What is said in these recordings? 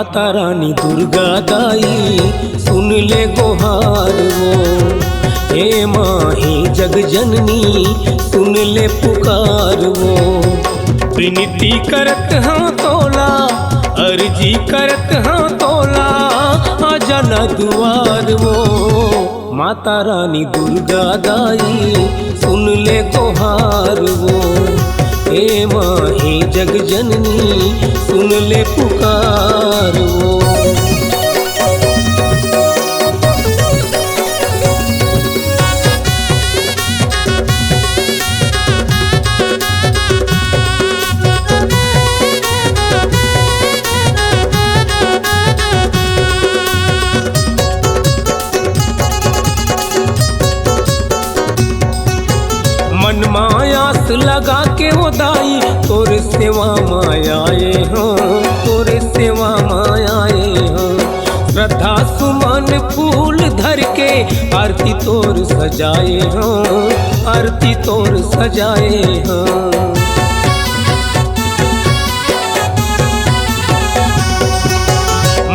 माता रानी दुर्गा दाई सुन ले गुहार वो। हे माही जग जननी सुन ले पुकार वो। विनती करत हाँ तोला अर्जी करत हाँ तोला आ जाना दुआर वो। माता रानी दुर्गा दाई सुन ले गुहार वो। हे माही जग जननी सुन ले पुकार वो। मन मायास लगा के वो दाई तोरे सेवा मायाए हाँ, तोरे सेवा मायाए हाँ। श्रद्धा सुमन फूल धर के आरती तोर सजाए हाँ, आरती तोर सजाए हाँ।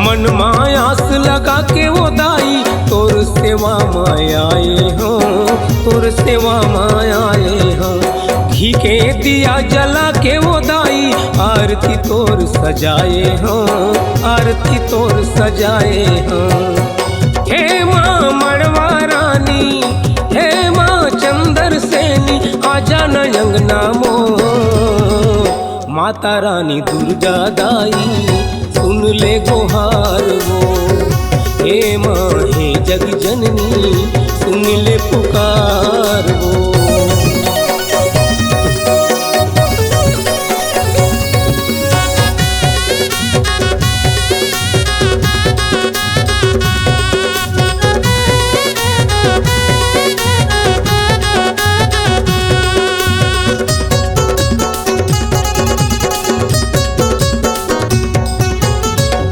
मन मायास लगा के वो दाई तोर सेवा मायाए हो, तोर सेवा मायाए हो। घी के दिया जला के वो दाई आरती तोर सजाए हो, आरती तोर सजाए हो। हे माँ मड़वा रानी हे माँ चंदर सेनी आजा न अंगना मो। माता रानी दुर्गा दाई सुन ले गुहार वो। हे माँ हे जग जननी सुन ले पुकार वो।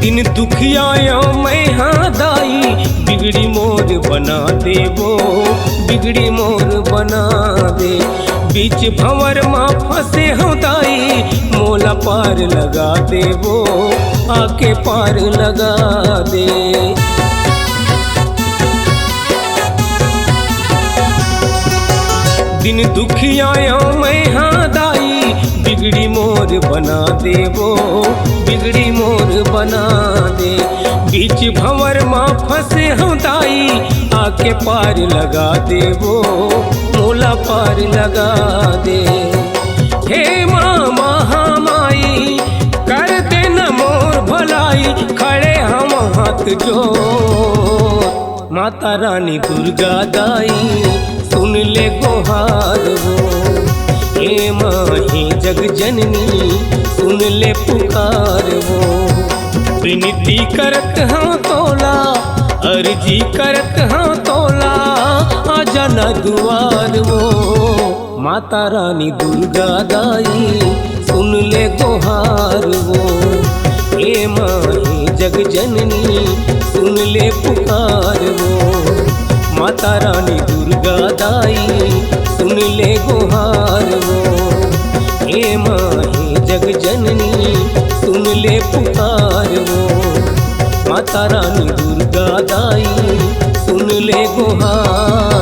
दिन दुखियायो मैं हाँ दाई बिगड़ी मोर बना दे वो, बिगड़ी मोर बना दे। बीच भंवर माँ फंसे हो दाई मोला पार लगा दे वो, आके पार लगा दे। दिन दुखियायो मैं हाँ दाई बिगड़ी मोर बना दे वो, बिगड़ी मोर बना दे। बीच भंवर माँ फंसे हम दाई आके पार लगा दे वो, मोला पार लगा दे। हे माँ महामाई कर दे न मोर भलाई खड़े हम हाथ जोड़। माता रानी दुर्गा दाई सुन ले गुहार वो। हे माही जग जननी सुन ले पुकार वो। विनती करत हाँ तोला अर्जी करत हाँ तोला आ जाना दुआर वो। माता रानी दुर्गा दाई सुन ले गुहार वो। हे माही जग जननी सुन ले पुकार वो। माता रानी दुर्गा दाई सुन ले गुहार वो। हे माही जग जननी सुन ले पुकार वो। माता रानी दुर्गा दाई सुन ले गुहार।